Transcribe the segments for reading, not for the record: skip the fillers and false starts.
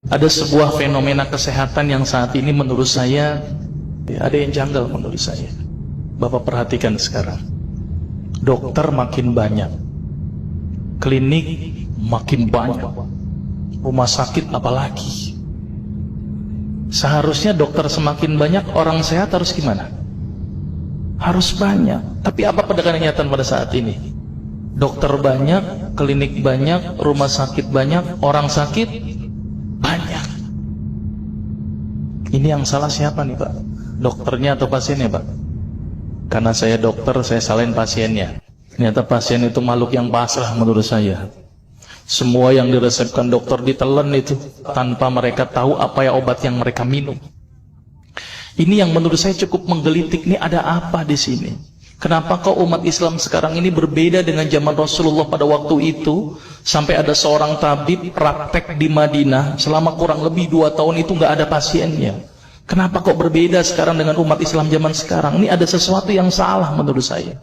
Ada sebuah fenomena kesehatan yang saat ini menurut saya ada yang janggal menurut saya. Bapak perhatikan sekarang. Dokter makin banyak, klinik makin banyak, rumah sakit apalagi. Seharusnya dokter semakin banyak, orang sehat harus gimana? Harus banyak. Tapi apa pada kenyataan pada saat ini? Dokter banyak, klinik banyak, rumah sakit banyak, orang sakit banyak. Ini yang salah siapa nih Pak? Dokternya atau pasiennya Pak? Karena saya dokter, saya salahin pasiennya. Ternyata pasien itu makhluk yang pasrah menurut saya. Semua yang diresepkan dokter ditelan itu tanpa mereka tahu apa ya obat yang mereka minum. Ini yang menurut saya cukup menggelitik. Ini ada apa di sini? Kenapa kok umat Islam sekarang ini berbeda dengan zaman Rasulullah pada waktu itu? Sampai ada seorang tabib praktek di Madinah selama kurang lebih 2 tahun itu nggak ada pasiennya. Kenapa kok berbeda sekarang dengan umat Islam zaman sekarang? Ini ada sesuatu yang salah menurut saya.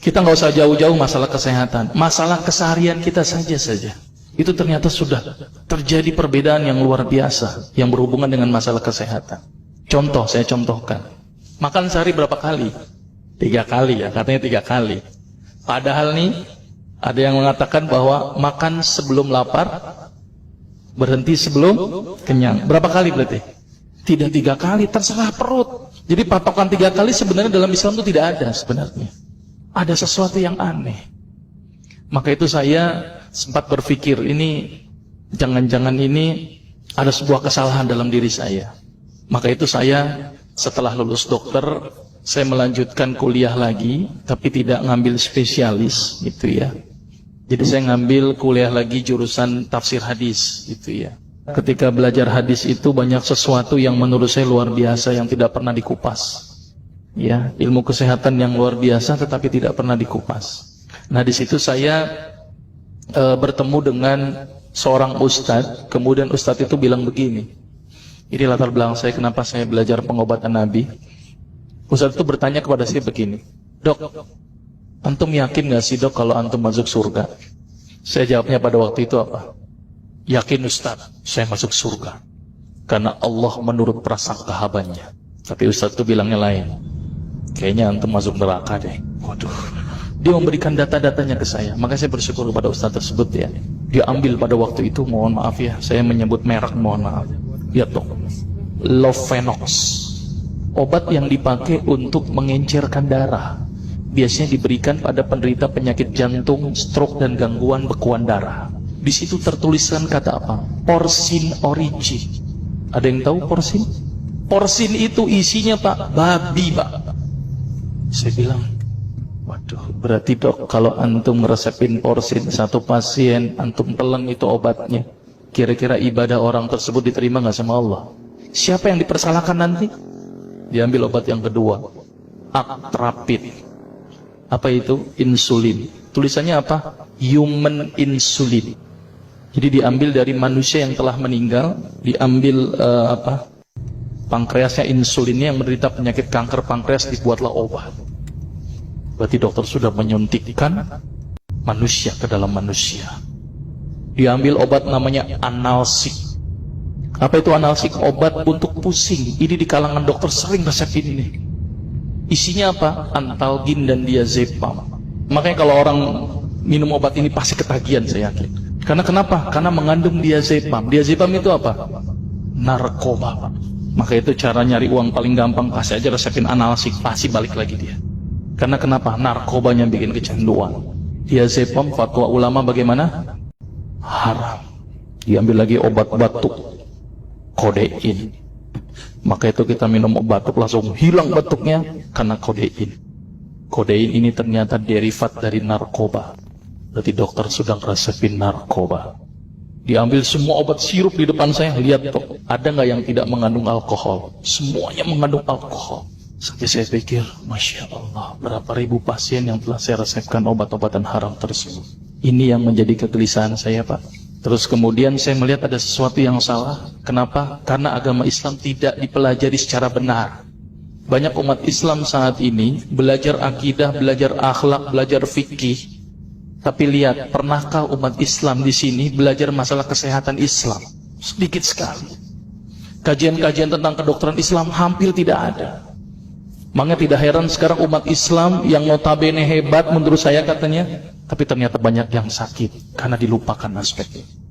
Kita nggak usah jauh-jauh masalah kesehatan, masalah keseharian kita saja. Itu ternyata sudah terjadi perbedaan yang luar biasa yang berhubungan dengan masalah kesehatan. Contoh, saya contohkan. Makan sehari berapa kali? 3 kali ya, katanya 3 kali. Padahal nih, ada yang mengatakan bahwa makan sebelum lapar, berhenti sebelum kenyang. Berapa kali berarti? Tidak 3 kali, terserah perut. Jadi patokan 3 kali sebenarnya dalam Islam itu tidak ada sebenarnya. Ada sesuatu yang aneh. Maka itu saya sempat berpikir, ini jangan-jangan ini ada sebuah kesalahan dalam diri saya. Maka itu saya setelah lulus dokter, saya melanjutkan kuliah lagi, tapi tidak ngambil spesialis gitu ya. Jadi saya ngambil kuliah lagi jurusan tafsir hadis gitu ya. Ketika belajar hadis itu banyak sesuatu yang menurut saya luar biasa yang tidak pernah dikupas. Ya, ilmu kesehatan yang luar biasa tetapi tidak pernah dikupas. Nah, di situ saya bertemu dengan seorang ustadz. Kemudian ustadz itu bilang begini. Ini latar belakang saya kenapa saya belajar pengobatan Nabi. Ustadz itu bertanya kepada saya begini, "Dok, antum yakin gak sih dok kalau antum masuk surga?" Saya jawabnya pada waktu itu apa? "Yakin Ustaz, saya masuk surga karena Allah menurut prasangka hambanya." Tapi Ustaz itu bilangnya lain. "Kayaknya antum masuk neraka deh." Waduh. Dia memberikan data-datanya ke saya. Maka saya bersyukur kepada Ustaz tersebut ya. Dia ambil pada waktu itu, mohon maaf ya, saya menyebut merek, mohon maaf. Lihat dok, Lovenox, obat yang dipakai untuk mengencerkan darah. Biasanya diberikan pada penderita penyakit jantung, stroke dan gangguan bekuan darah. Di situ tertuliskan kata apa? Porsin origin. Ada yang tahu porsin? Porsin itu isinya Pak, babi Pak. Saya bilang, waduh, berarti dok kalau antum resepin porsin satu pasien, antum telan itu obatnya. Kira-kira ibadah orang tersebut diterima nggak sama Allah? Siapa yang dipersalahkan nanti? Diambil obat yang kedua, Actrapid. Apa itu? Insulin. Tulisannya apa? Human insulin. Jadi diambil dari manusia yang telah meninggal, diambil pankreasnya, insulinnya, yang menderita penyakit kanker pankreas, dibuatlah obat. Berarti dokter sudah menyuntikkan manusia ke dalam manusia. Diambil obat namanya analsik. Apa itu analsik? Obat untuk pusing. Ini di kalangan dokter sering resepin ini. Isinya apa? Antalgin dan diazepam. Makanya kalau orang minum obat ini pasti ketagihan, saya yakin. Karena kenapa? Karena mengandung diazepam. Diazepam itu apa? Narkoba. Maka itu cara nyari uang paling gampang, kasih aja resepin analsik, pasti balik lagi dia. Karena kenapa? Narkobanya bikin kecanduan. Diazepam, fatwa ulama bagaimana? Haram. Diambil lagi obat batuk, kodein. Maka itu kita minum obat batuk langsung hilang batuknya karena kodein. Kodein ini ternyata derivat dari narkoba. Berarti dokter sudah resepin narkoba. Diambil semua obat sirup di depan saya. Lihat dok, ada nggak yang tidak mengandung alkohol? Semuanya mengandung alkohol. Sampai saya pikir, Masya Allah, berapa ribu pasien yang telah saya resepkan obat-obatan haram tersebut. Ini yang menjadi kegelisahan saya Pak. Terus kemudian saya melihat ada sesuatu yang salah. Kenapa? Karena agama Islam tidak dipelajari secara benar. Banyak umat Islam saat ini belajar akidah, belajar akhlak, belajar fikih. Tapi lihat, pernahkah umat Islam di sini belajar masalah kesehatan Islam? Sedikit sekali. Kajian-kajian tentang kedokteran Islam hampir tidak ada. Makanya tidak heran sekarang umat Islam yang notabene hebat menurut saya katanya, tapi ternyata banyak yang sakit karena dilupakan aspeknya.